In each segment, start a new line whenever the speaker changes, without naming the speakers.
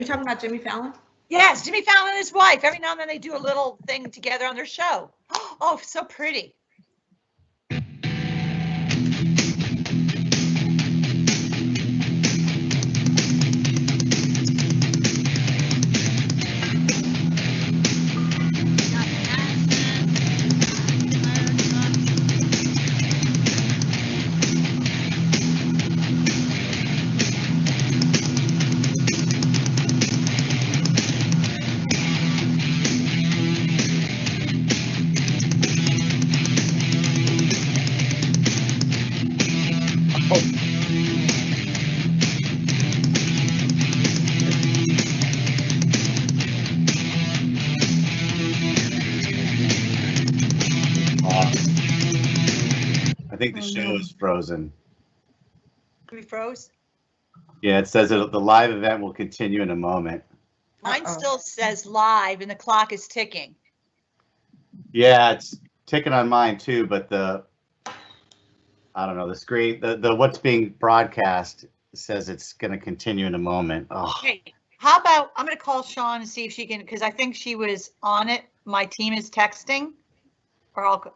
You're talking about Jimmy Fallon?
Yes, Jimmy Fallon and his wife. Every now and then they do a little thing together on their show. Oh, so pretty.
I think the show is frozen.
We froze?
Yeah, it says that the live event will continue in a moment.
Mine still says live and the clock is ticking.
Yeah, it's ticking on mine too, but I don't know, the screen, the what's being broadcast says it's going to continue in a moment. Oh.
Okay, how about, I'm going to call Sean and see if she can, because I think she was on it. My team is texting.
Well,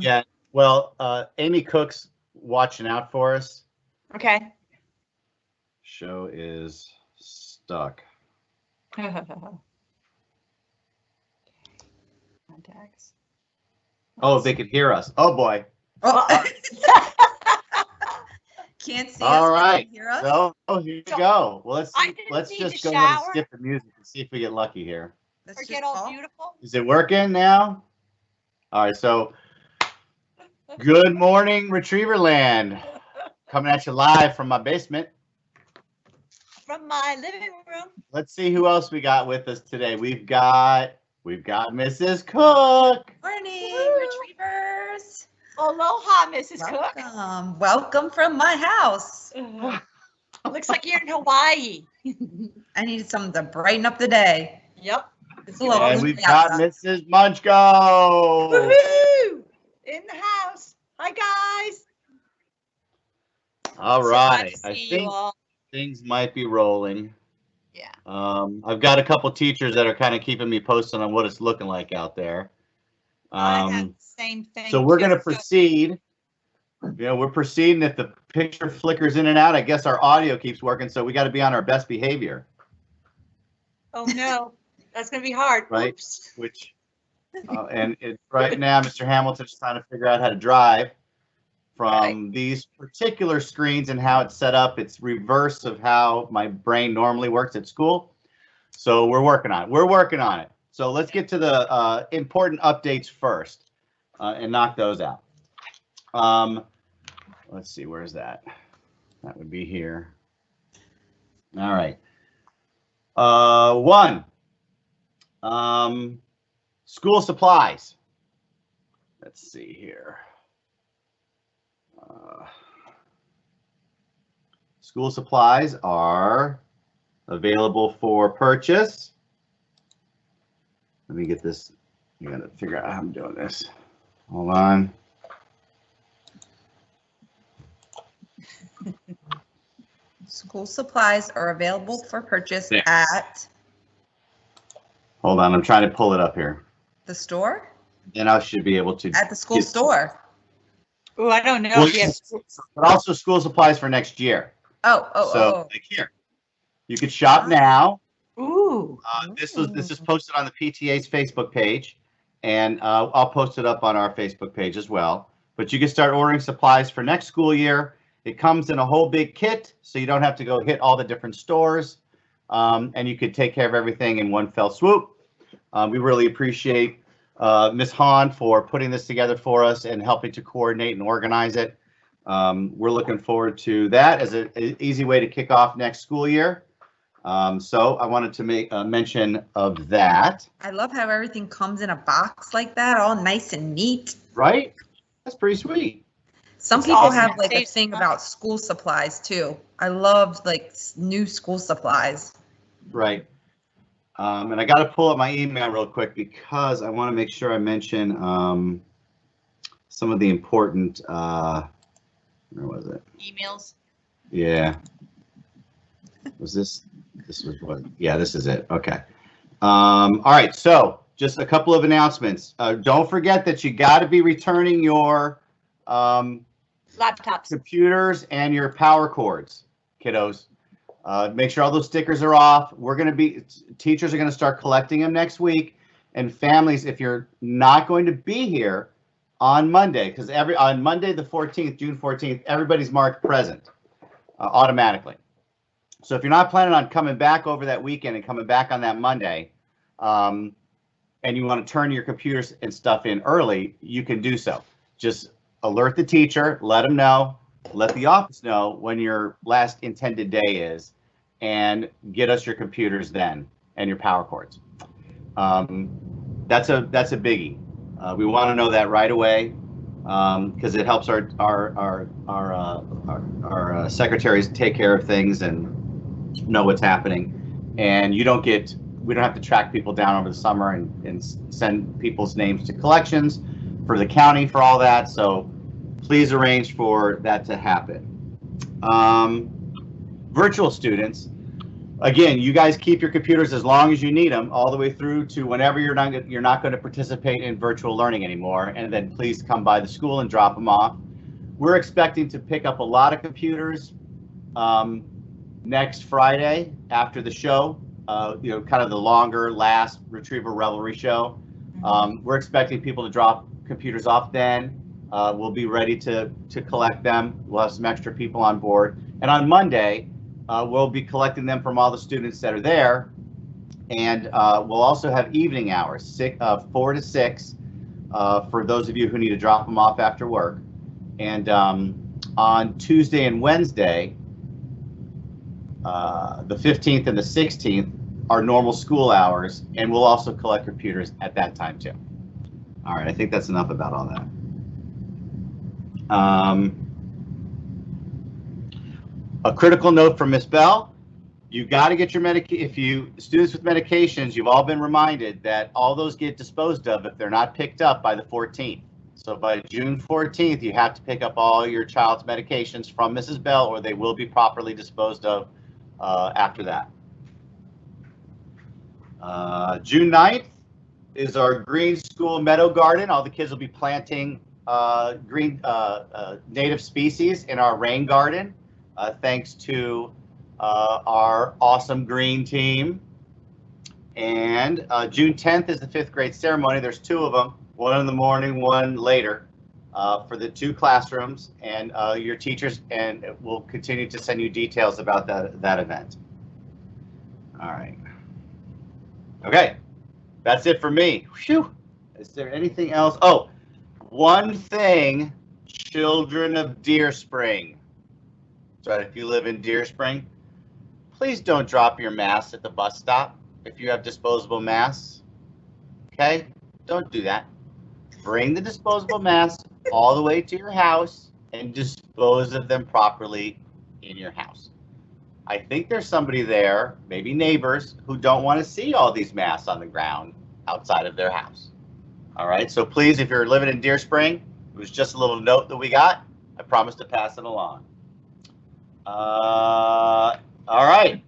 yeah. Well, Amy Cook's watching out for us.
Okay.
Show is stuck.
Contacts.
Oh, they could hear us. Oh boy.
Can't see
All
us.
right.
Hear us?
So here we go. Well, let's
need
just
to
go ahead and
shower.
skip the music and see if we get lucky here.
Let's
Or
just
get all
call.
beautiful.
Is it working now? All right. So good morning, Retrieverland. Coming at you live from my basement.
From my living room.
Let's see who else we got with us today. We've got Mrs. Cook.
Morning,
Woo.
retrievers.
Aloha, Mrs. Cook.
Welcome from my house.
Looks like you're in Hawaii.
I needed something to brighten up the day.
Yep.
It's a little
And
gloomy
we've got
outside.
Mrs. Munchko.
Woohoo! In the house. Hi, guys.
All
So glad
right.
to
I
see you
think
all.
things might be rolling.
Yeah.
I've got a couple teachers that are kind of keeping me posted on what it's looking like out there.
I have the same thing.
So we're going to
too.
proceed. You know, we're proceeding. If the picture flickers in and out, I guess our audio keeps working. So we got to be on our best behavior.
Oh no, that's gonna be hard.
Right.
Oops.
Which, right now, Mr. Hamilton's trying to figure out how to drive from these particular screens and how it's set up. It's reverse of how my brain normally works at school. So we're working on it. So let's get to the important updates first and knock those out. Let's see, where's that? That would be here. All right. One, school supplies. Let's see here. School supplies are available for purchase. Let me get this. I gotta figure out how I'm doing this. Hold on.
School supplies are available for purchase at
Hold on, I'm trying to pull it up here.
the store?
Then I should be able to.
At the school store.
Oh, I don't know.
Well,
if we have
yes, but also school supplies for next year.
Oh.
Like here, you could shop now.
Ooh.
This is posted on the PTA's Facebook page, and I'll post it up on our Facebook page as well. But you can start ordering supplies for next school year. It comes in a whole big kit, so you don't have to go hit all the different stores, and you could take care of everything in one fell swoop. We really appreciate Ms. Hahn for putting this together for us and helping to coordinate and organize it. We're looking forward to that as an easy way to kick off next school year. So I wanted to make a mention of that.
I love how everything comes in a box like that, all nice and neat.
Right? That's pretty sweet.
Some
It's
people
awesome.
have like a
Saves
thing
money.
about school supplies too. I love like new school supplies.
Right. And I got to pull up my email real quick because I want to make sure I mention some of the important, where was it?
Emails.
Yeah. Was this This was what, yeah, this is it. Okay. All right. So just a couple of announcements. Don't forget that you got to be returning your
Laptops.
computers and your power cords, kiddos. Make sure all those stickers are off. Teachers are going to start collecting them next week. And families, if you're not going to be here on Monday, because on Monday the 14th, June 14th, everybody's marked present automatically. So if you're not planning on coming back over that weekend and coming back on that Monday, and you want to turn your computers and stuff in early, you can do so. Just alert the teacher, let them know, let the office know when your last intended day is, and get us your computers then and your power cords. That's a biggie. We want to know that right away, because it helps our secretaries take care of things and know what's happening. And we don't have to track people down over the summer and send people's names to collections for the county for all that. So please arrange for that to happen. Virtual students, again, you guys keep your computers as long as you need them, all the way through to whenever you're not going to participate in virtual learning anymore, and then please come by the school and drop them off. We're expecting to pick up a lot of computers next Friday after the show, kind of the longer last Retriever Revelry show. We're expecting people to drop computers off then. We'll be ready to collect them. We'll have some extra people on board. And on Monday, we'll be collecting them from all the students that are there. And we'll also have evening hours, 4 to 6, for those of you who need to drop them off after work. And on Tuesday and Wednesday, the 15th and the 16th, are normal school hours, and we'll also collect computers at that time too. All right, I think that's enough about all that. A critical note from Miss Bell: you got to get your students with medications, you've all been reminded that all those get disposed of if they're not picked up by the 14th. So by June 14th, you have to pick up all your child's medications from Mrs. Bell, or they will be properly disposed of after that. June 9th is our Green School Meadow Garden. All the kids will be planting green native species in our rain garden, thanks to our awesome green team. And June 10th is the 5th grade ceremony. There's 2 of them, one in the morning, one later, for the 2 classrooms, and your teachers, and we'll continue to send you details about that event. All right. Okay, that's it for me. Whew. Is there anything else? Oh, one thing, children of Deer Spring. So if you live in Deer Spring, please don't drop your masks at the bus stop if you have disposable masks. Okay, don't do that. Bring the disposable masks all the way to your house and dispose of them properly in your house. I think there's somebody there, maybe neighbors, who don't want to see all these masks on the ground outside of their house. All right, so please, if you're living in Deer Spring, it was just a little note that we got. I promise to pass it along. All right.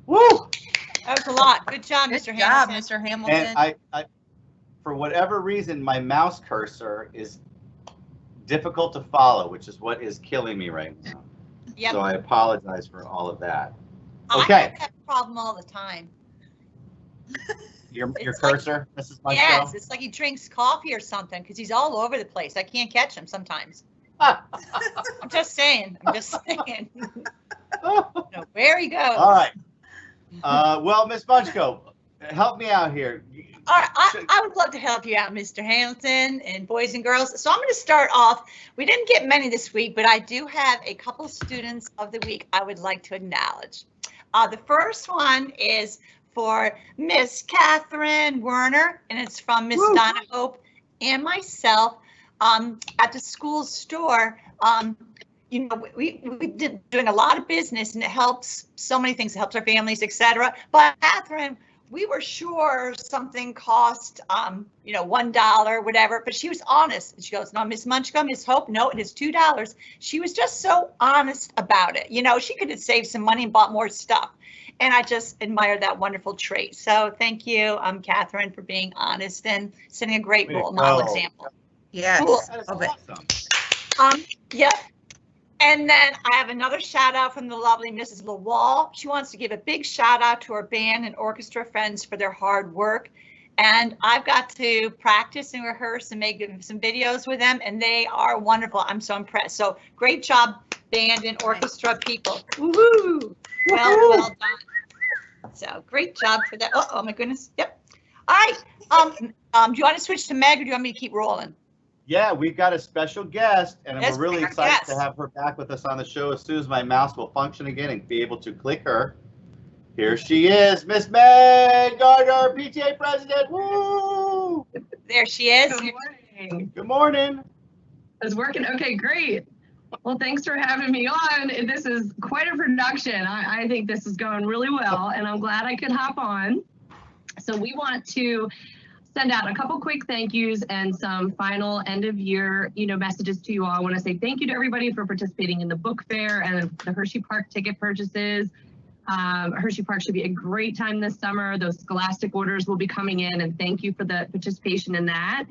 Woo!
That was a lot. Good job,
Good
Mr.
job,
Hamilton.
Mr. Hamilton.
And I, for whatever reason, my mouse cursor is difficult to follow, which is what is killing me right now.
Yep.
So I apologize for all of that.
I have that problem all the time.
Your
It's
cursor, Mrs. Munchko?
Yes, it's like he drinks coffee or something because he's all over the place. I can't catch him sometimes. I'm just saying. No, where he goes.
All right. Well, Miss Munchko, help me out here.
All right, I would love to help you out, Mr. Hamilton and boys and girls. So I'm going to start off. We didn't get many this week, but I do have a couple students of the week I would like to acknowledge. The first one is for Miss Catherine Werner, and it's from Miss Donna Hope and myself at the school store. You know, we've been doing a lot of business, and it helps so many things. It helps our families, etc. But Catherine, we were sure something cost, you know, $1, whatever, but she was honest. And she goes, no, Miss Munchko, Miss Hope, no, it is $2. She was just so honest about it. You know, she could have saved some money and bought more stuff. And I just admire that wonderful trait. So thank you, Catherine, for being honest and setting a great role model example.
Yes.
Cool.
That is
Love it.
awesome.
Yep. And then I have another shout out from the lovely Mrs. LaWall. She wants to give a big shout out to our band and orchestra friends for their hard work. And I've got to practice and rehearse and make some videos with them, and they are wonderful. I'm so impressed. So great job, band and orchestra people. Woohoo! Well done. So great job for that. Oh my goodness. Yep. All right. Do you want to switch to Meg, or do you want me to keep rolling?
Yeah, we've got a special guest, and
Yes,
we're really
our
excited
guest.
to have her back with us on the show as soon as my mouse will function again and be able to click her. Here she is, Miss Meg Gardner, PTA president. Woo!
There she is.
Good morning.
Good morning.
It's working. Okay, great. Well, thanks for having me on. This is quite a production. I think this is going really well, and I'm glad I could hop on. So we want to send out a couple quick thank yous and some final end of year, messages to you all. I want to say thank you to everybody for participating in the book fair and the Hershey Park ticket purchases. Hershey Park should be a great time this summer. Those scholastic orders will be coming in, and thank you for the participation in that.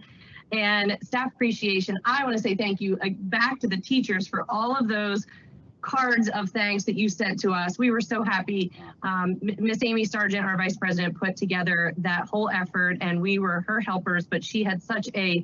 And staff appreciation, I want to say thank you back to the teachers for all of those cards of thanks that you sent to us. We were so happy. Miss Amy Sargent, our vice president, put together that whole effort, and we were her helpers, but she had such a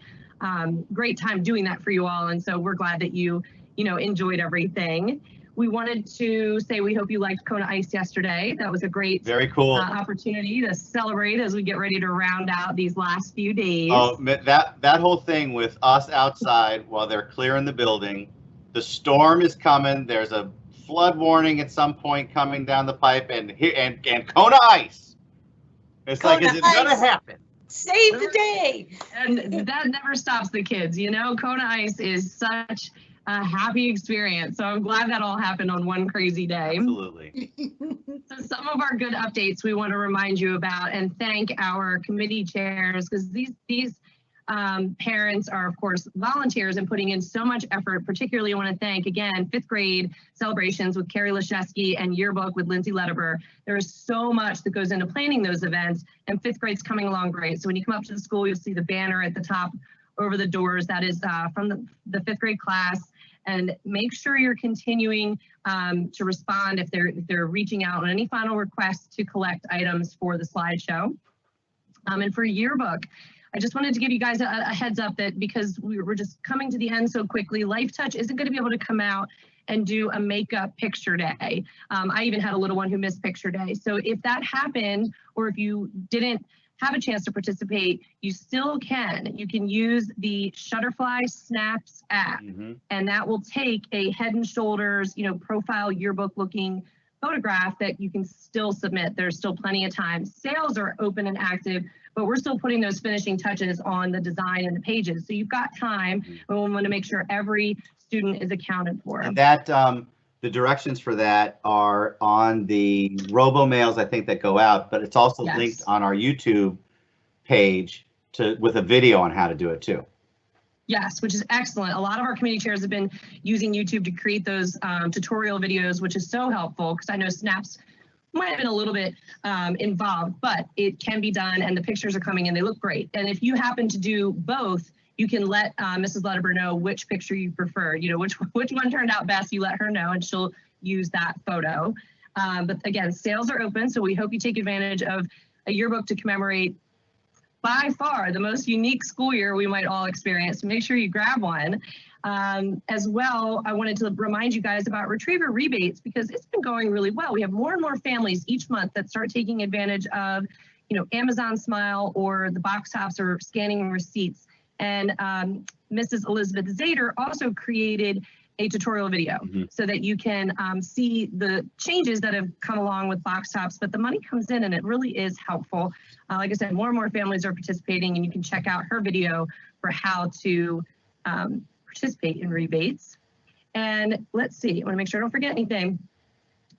great time doing that for you all. And so we're glad that you enjoyed everything. We wanted to say we hope you liked Kona Ice yesterday. That was a great
Very cool.
Opportunity to celebrate as we get ready to round out these last few days.
Oh, that whole thing with us outside while they're clearing the building. The storm is coming. There's a flood warning at some point coming down the pipe, and Kona Ice. It's
Kona
like, is it gonna
Ice.
happen?
Save the day.
And that never stops the kids, Kona Ice is such a happy experience. So I'm glad that all happened on one crazy day.
Absolutely.
So some of our good updates we want to remind you about and thank our committee chairs, because these parents are, of course, volunteers and putting in so much effort. Particularly, I want to thank, again, 5th grade celebrations with Carrie Leszewski and yearbook with Lindsay Lederber. There is so much that goes into planning those events, and 5th grade's coming along great. So when you come up to the school, you'll see the banner at the top over the doors. That is from the 5th grade class. And make sure you're continuing to respond if they're reaching out on any final requests to collect items for the slideshow. And for yearbook, I just wanted to give you guys a heads up that because we're just coming to the end so quickly, Life Touch isn't going to be able to come out and do a makeup picture day. I even had a little one who missed picture day. So if that happened, or if you didn't have a chance to participate, you still can. You can use the Shutterfly Snaps app, and that will take a Head and Shoulders, profile yearbook looking photograph that you can still submit. There's still plenty of time. Sales are open and active, but we're still putting those finishing touches on the design and the pages. So you've got time, and we want to make sure every student is accounted for.
And that the directions for that are on the robo-mails, I think, that go out, but it's also linked on our YouTube page with a video on how to do it too.
Yes, which is excellent. A lot of our committee chairs have been using YouTube to create those tutorial videos, which is so helpful because I know Snaps might have been a little bit involved, but it can be done, and the pictures are coming in. They look great. And if you happen to do both, you can let Mrs. Lederber know which picture you prefer. Which one turned out best. You let her know, and she'll use that photo. But again, sales are open, so we hope you take advantage of a yearbook to commemorate by far the most unique school year we might all experience. So make sure you grab one. As well, I wanted to remind you guys about Retriever rebates because it's been going really well. We have more and more families each month that start taking advantage of, Amazon Smile or the box tops or scanning receipts. And Mrs. Elizabeth Zader also created a tutorial video so that you can see the changes that have come along with box tops, but the money comes in and it really is helpful. Like I said, more and more families are participating, and you can check out her video for how to participate in rebates. And let's see, I want to make sure I don't forget anything.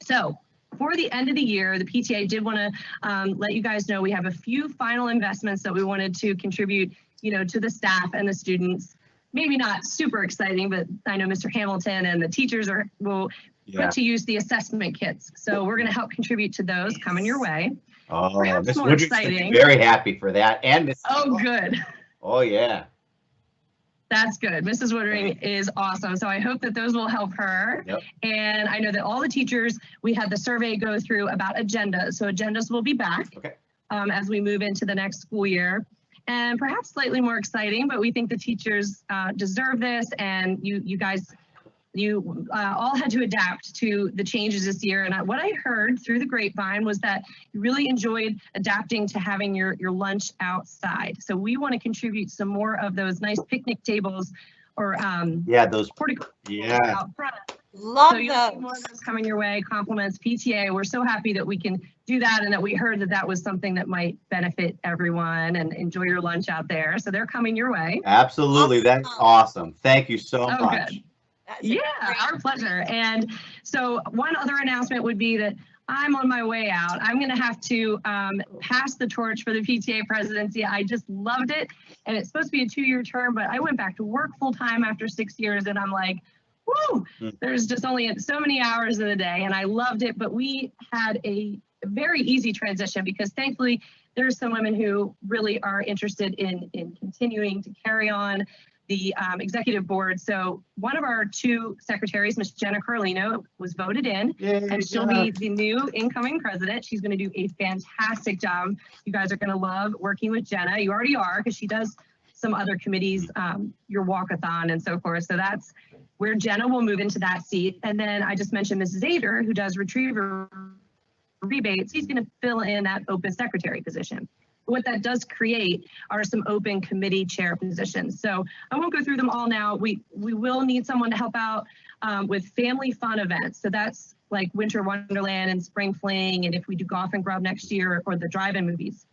So for the end of the year, the PTA did want to let you guys know we have a few final investments that we wanted to contribute, to the staff and the students. Maybe not super exciting, but I know Mr. Hamilton and the teachers will put to use the assessment kits. So we're going to help contribute to those coming your way.
Oh,
Perhaps
Miss
more
Woodring's gonna be
exciting.
very happy for that. And Miss.
Oh, good.
Oh, yeah.
That's good. Mrs. Woodring is awesome. So I hope that those will help her.
Yep.
And I know that all the teachers, we had the survey go through about agendas. So agendas will be back as we move into the next school year. And perhaps slightly more exciting, but we think the teachers deserve this. And you guys, all had to adapt to the changes this year. And what I heard through the grapevine was that you really enjoyed adapting to having your lunch outside. So we want to contribute some more of those nice picnic tables or
those
porticos out front.
Love
so you'll see more of those coming your way. Compliments PTA. We're so happy that we can do that and that we heard that that was something that might benefit everyone and enjoy your lunch out there. So they're coming your way.
Absolutely. That's awesome. Thank you so much.
Good. Yeah, our pleasure. And so one other announcement would be that I'm on my way out. I'm going to have to pass the torch for the PTA presidency. I just loved it. And it's supposed to be a 2-year term, but I went back to work full time after 6 years. And I'm like, woo, there's just only so many hours in the day. And I loved it. But we had a very easy transition because thankfully there's some women who really are interested in continuing to carry on the executive board. So one of our 2 secretaries, Ms. Jenna Carlino, was voted in, and she'll be the new incoming president. She's going to do a fantastic job. You guys are going to love working with Jenna. You already are, because she does some other committees, your walkathon and so forth. So that's where Jenna will move into that seat. And then I just mentioned Mrs. Ader, who does retriever rebates. He's going to fill in that open secretary position. What that does create are some open committee chair positions. So I won't go through them all now. We will need someone to help out with family fun events. So that's like Winter Wonderland and Spring Fling, and if we do Golf and Grub next year, or the drive-in movies.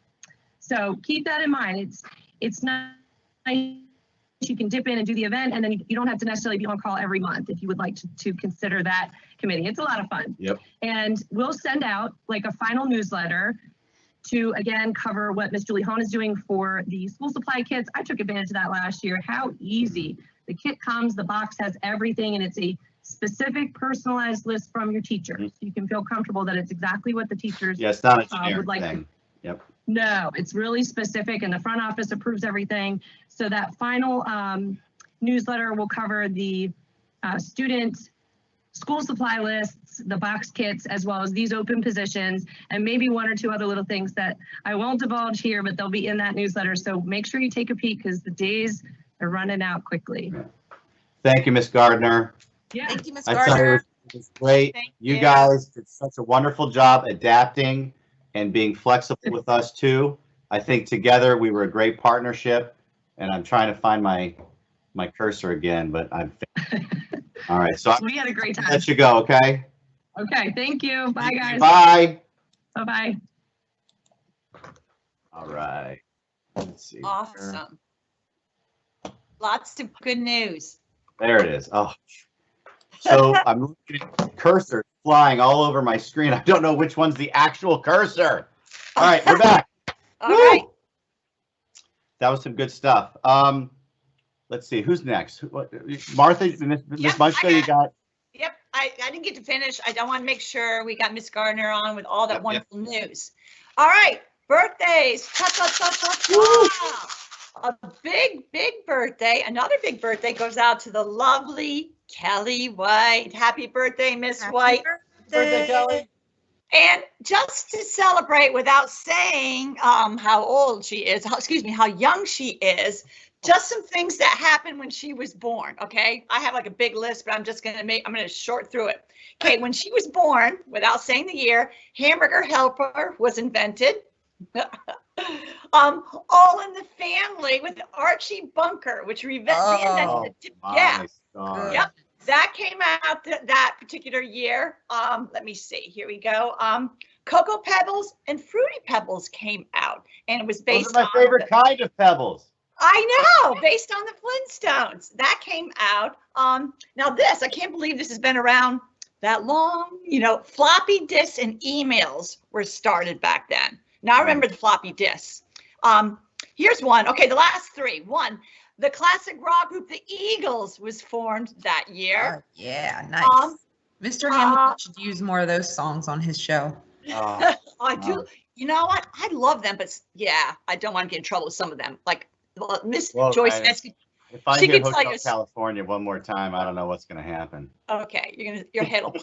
So keep that in mind. It's not you can dip in and do the event, and then you don't have to necessarily be on call every month if you would like to consider that committee. It's a lot of fun.
Yep.
And we'll send out like a final newsletter to, again, cover what Ms. Julie Hahn is doing for the school supply kits. I took advantage of that last year. How easy. The kit comes, the box has everything, and it's a specific personalized list from your teacher. So you can feel comfortable that it's exactly what the teachers
it's not a generic
would like
thing. Yep.
No, it's really specific, and the front office approves everything. So that final newsletter will cover the student school supply lists, the box kits, as well as these open positions, and maybe 1 or 2 other little things that I won't divulge here, but they'll be in that newsletter. So make sure you take a peek because the days are running out quickly.
Thank you, Ms. Gardner.
Yeah.
Thank you, Ms.
I tell you,
Gardner.
it was great.
Thank
You
you.
guys did such a wonderful job adapting and being flexible with us too. I think together we were a great partnership, and I'm trying to find my cursor again, but I'm all right. So
We had a great time.
let you go. Okay.
Okay. Thank you. Bye, guys.
Bye.
Bye-bye.
All right. Let's see.
Awesome. Lots of good news.
There it is. Oh, so I'm looking at the cursor flying all over my screen. I don't know which one's the actual cursor. All right, we're back.
All right.
That was some good stuff. Let's see, who's next? Martha, Miss Munchko, you got?
Yep, I didn't get to finish. I want to make sure we got Miss Gardner on with all that wonderful news. All right, birthdays. A big birthday. Another big birthday goes out to the lovely Kelly White. Happy birthday, Miss White.
Birthday.
And just to celebrate without saying how old she is, how young she is, just some things that happened when she was born, okay? I have like a big list, but I'm going to short through it. Okay, when she was born, without saying the year, hamburger helper was invented. All in the Family with Archie Bunker, which reinvented
God.
Yep. That came out that particular year. Let me see. Here we go. Cocoa Pebbles and Fruity Pebbles came out, and it was based
Those are my favorite kind of pebbles.
I know, based on the Flintstones. That came out. Now this, I can't believe this has been around that long. You know, floppy disks and emails were started back then. Now I remember the floppy disks. Here's one. Okay, the last 3. 1. The classic rock group, the Eagles, was formed that year.
Yeah, nice. Mr. Hamilton should use more of those songs on his show.
I do. You know what? I love them, but yeah, I don't want to get in trouble with some of them. Like Miss Joyce says,
if I
she
hear
can tell
Hotel
you.
California one more time, I don't know what's going to happen.
Okay, your head will.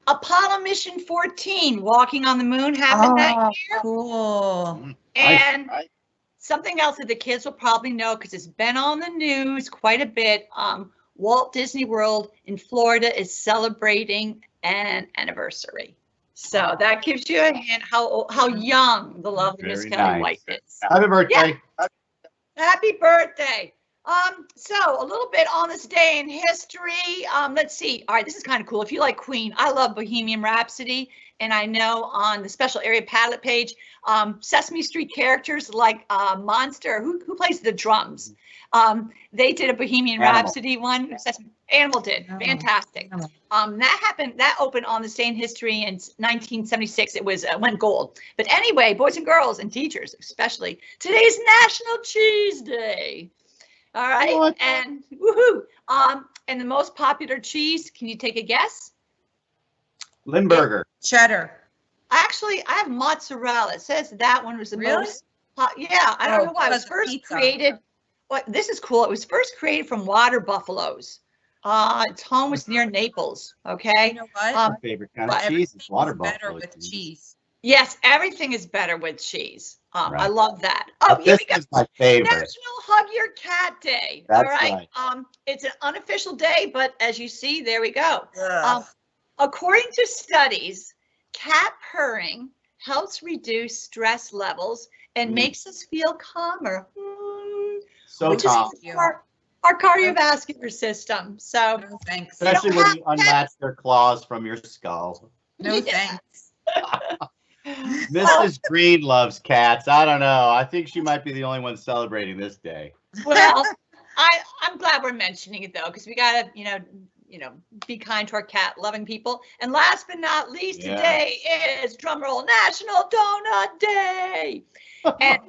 Apollo Mission 14, walking on the moon, happened that year.
Cool.
And something else that the kids will probably know because it's been on the news quite a bit. Walt Disney World in Florida is celebrating an anniversary. So that gives you a hint how young the lovely Miss Kelly White is.
Happy birthday.
Yeah. Happy birthday. So a little bit on this day in history. Let's see. All right, this is kind of cool. If you like Queen, I love Bohemian Rhapsody. And I know on the special area Padlet page, Sesame Street characters like Monster, who plays the drums. They did a Bohemian Rhapsody one. Animal did. Fantastic. That opened on this day in history in 1976. It went gold. But anyway, boys and girls and teachers especially, today's National Cheese Day. All right. What? And woohoo. And the most popular cheese, can you take a guess?
Limburger.
Cheddar.
Actually, I have mozzarella. It says that one was the most. Yeah, I don't know why. It was first created. Well, this is cool. It was first created from water buffaloes. Its home was near Naples. Okay.
You know what?
My favorite kind of cheese is water buffalo.
Better with cheese.
Yes, everything is better with cheese.
Right.
I love that.
But this is my favorite.
National Hug Your Cat Day.
That's
all right. It's an unofficial day, but as you see, there we go. According to studies, cat purring helps reduce stress levels and makes us feel calmer.
So calm.
Our cardiovascular system. So
no thanks.
Especially when you unlatch their claws from your skull.
No thanks.
Mrs. Green loves cats. I don't know. I think she might be the only one celebrating this day.
Well, I'm glad we're mentioning it though, because we gotta, be kind to our cat-loving people. And last but not least, today is drumroll National Donut Day. And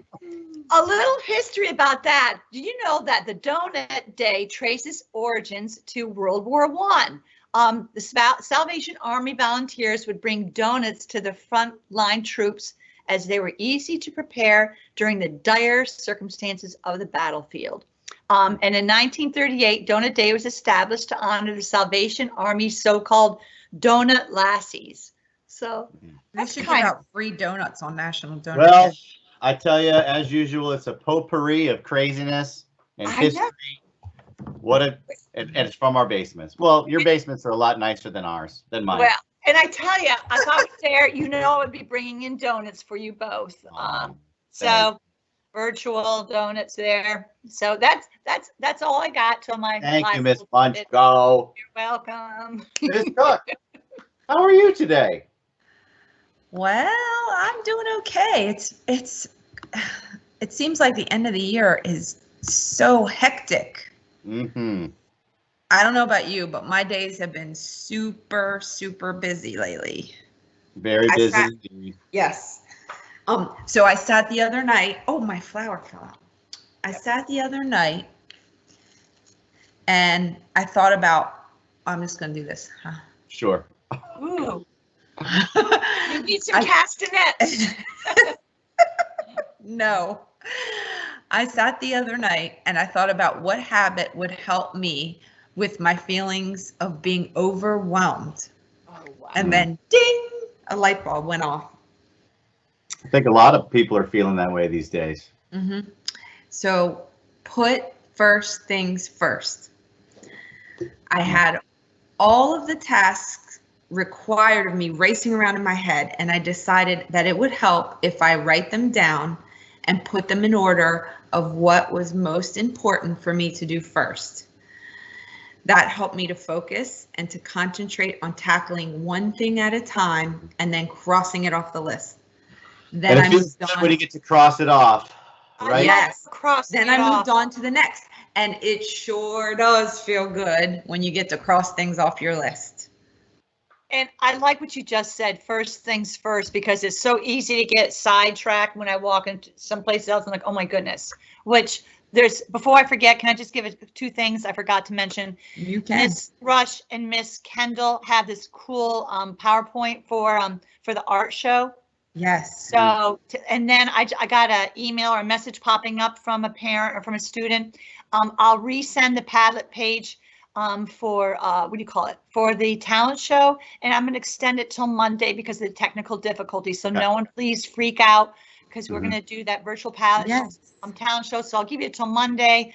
a little history about that. Do you know that the Donut Day traces origins to World War I? The Salvation Army volunteers would bring donuts to the frontline troops as they were easy to prepare during the dire circumstances of the battlefield. And in 1938, Donut Day was established to honor the Salvation Army's so-called Donut Lassies. So
they should give out free donuts on National Donut Day.
Well, I tell you, as usual, it's a potpourri of craziness and history. And it's from our basements. Well, your basements are a lot nicer than mine.
Well, and I tell you, I thought there, I would be bringing in donuts for you both. So virtual donuts there. So that's all I got till my.
Thank you, Miss Lunch. Go.
You're welcome.
Miss Cook, how are you today?
Well, I'm doing okay. It seems like the end of the year is so hectic.
Mm-hmm.
I don't know about you, but my days have been super, super busy lately.
Very busy.
Yes. So I sat the other night. Oh, my flower fell out. I sat the other night and I thought about, I'm just going to do this. Huh?
Sure.
Ooh. You need some castanets.
No. I sat the other night and I thought about what habit would help me with my feelings of being overwhelmed.
Oh, wow.
And then ding, a light bulb went off.
I think a lot of people are feeling that way these days.
Mm-hmm. So put first things first. I had all of the tasks required of me racing around in my head, and I decided that it would help if I write them down and put them in order of what was most important for me to do first. That helped me to focus and to concentrate on tackling one thing at a time and then crossing it off the list. Then I moved on.
When you get to cross it off, right?
Yes. Then I moved on to the next. And it sure does feel good when you get to cross things off your list.
And I like what you just said, first things first, because it's so easy to get sidetracked when I walk into someplace else and like, oh my goodness, which Before I forget, can I just give it 2 things I forgot to mention?
You can.
Miss Rush and Miss Kendall have this cool PowerPoint for the art show.
Yes.
So, and then I got an email or a message popping up from a parent or from a student. I'll resend the Padlet page for, what do you call it? For the talent show. And I'm going to extend it till Monday because of the technical difficulties. So no one please freak out because we're going to do that virtual Padlet talent show. So I'll give you till Monday.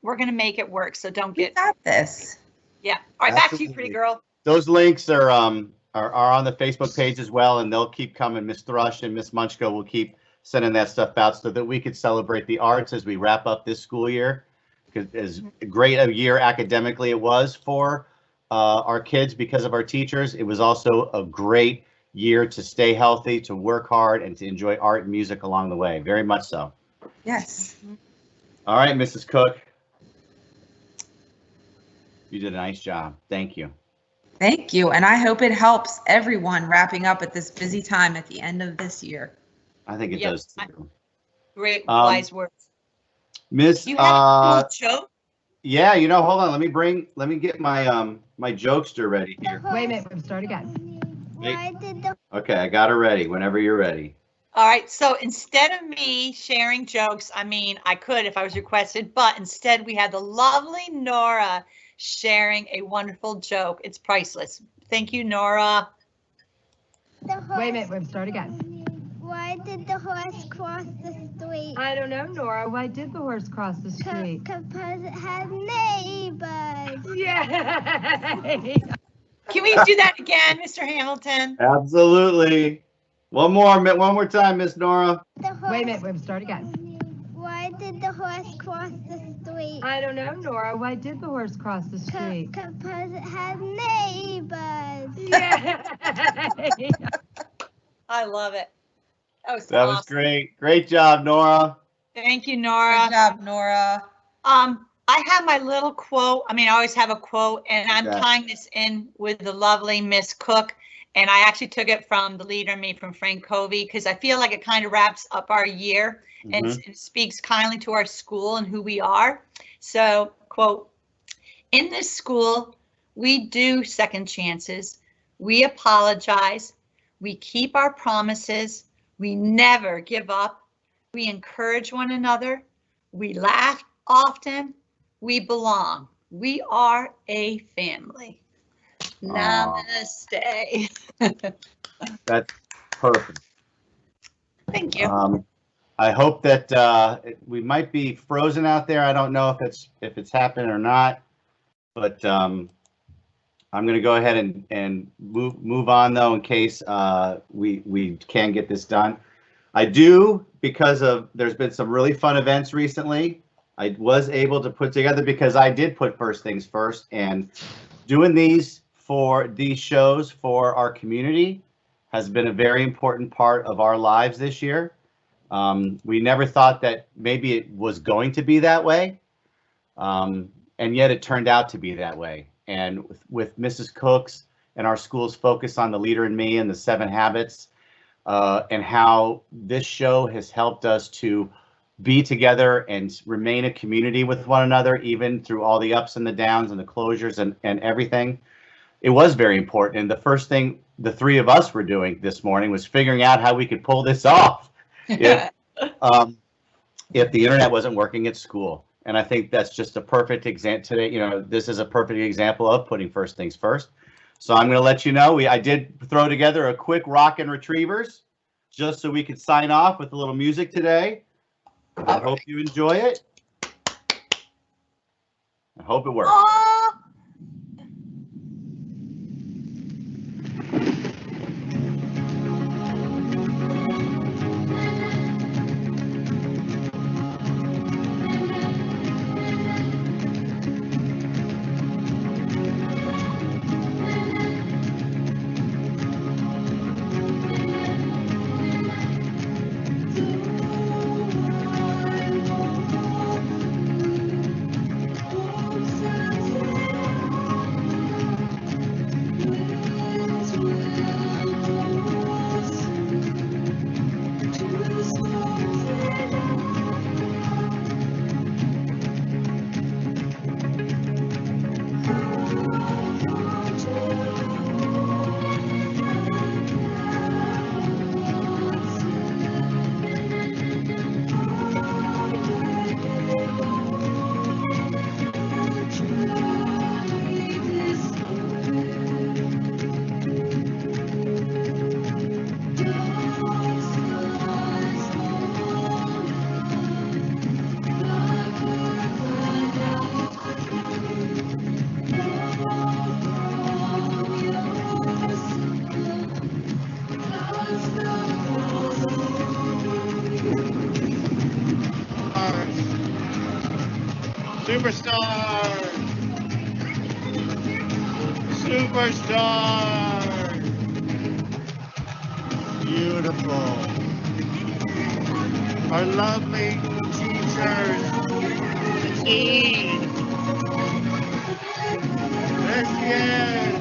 We're going to make it work. So don't get.
We got this.
Yeah. All right. Back to you, pretty girl.
Those links are on the Facebook page as well, and they'll keep coming. Miss Thrush and Miss Munchko will keep sending that stuff out so that we could celebrate the arts as we wrap up this school year. Because as great a year academically it was for our kids because of our teachers, it was also a great year to stay healthy, to work hard, and to enjoy art and music along the way. Very much so.
Yes.
All right, Mrs. Cook. You did a nice job. Thank you.
Thank you. And I hope it helps everyone wrapping up at this busy time at the end of this year.
I think it does too.
Great wise words.
Miss,
you have a cool joke?
Yeah, hold on. Let me get my my jokester ready here.
Wait a minute, start again.
Okay, I got her ready whenever you're ready.
All right, so instead of me sharing jokes, I mean, I could if I was requested, but instead we had the lovely Nora sharing a wonderful joke. It's priceless. Thank you, Nora.
Wait a minute, start again.
Why did the horse cross the street?
I don't know, Nora. Why did the horse cross the street?
Because it had neighbors.
Yeah.
Can we do that again, Mr. Hamilton?
Absolutely. One more time, Miss Nora.
Wait
a minute, start again.
Why did the horse cross the street?
I don't know, Nora. Why did the horse cross the street?
Because it had neighbors.
Yeah.
I love it.
That was great. Great job, Nora.
Thank you, Nora.
Good job, Nora.
I have my little quote. I mean, I always have a quote, and I'm tying this in with the lovely Miss Cook. And I actually took it from the Leader in Me from Frank Covey because I feel like it kind of wraps up our year and it speaks kindly to our school and who we are. So, quote, in this school, we do second chances. We apologize. We keep our promises. We never give up. We encourage one another. We laugh often. We belong. We are a family. Namaste.
That's perfect.
Thank you.
I hope that we might be frozen out there. I don't know if it's happened or not, but I'm going to go ahead and move on though in case we can get this done. I do, because there's been some really fun events recently. I was able to put together because I did put first things first, and doing these shows for our community has been a very important part of our lives this year. We never thought that maybe it was going to be that way, and yet it turned out to be that way. And with Mrs. Cook's and our school's focus on the Leader in Me and the 7 Habits, and how this show has helped us to be together and remain a community with one another, even through all the ups and the downs and the closures and everything. It was very important. And the first thing the 3 of us were doing this morning was figuring out how we could pull this off if the internet wasn't working at school. And I think that's just a perfect example today. This is a perfect example of putting first things first. So I'm going to let you know, I did throw together a quick Rock and Retrievers just so we could sign off with a little music today. I hope you enjoy it. I hope it works. Superstar! Superstar! Beautiful. Our lovely teachers. The team. There she is.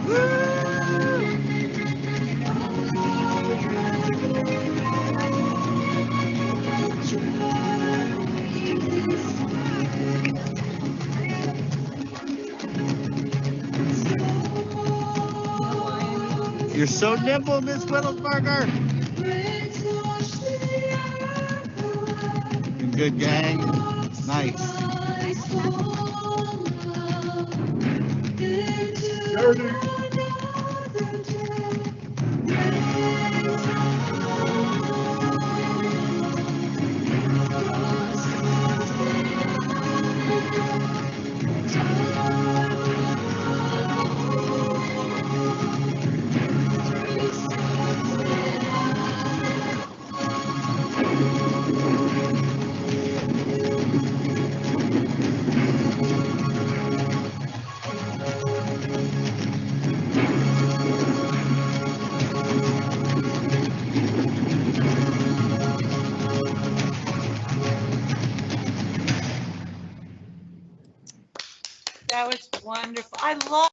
Woo! You're so nimble, Miss Whittlesberger. Good gang. Nice.
That was wonderful. I love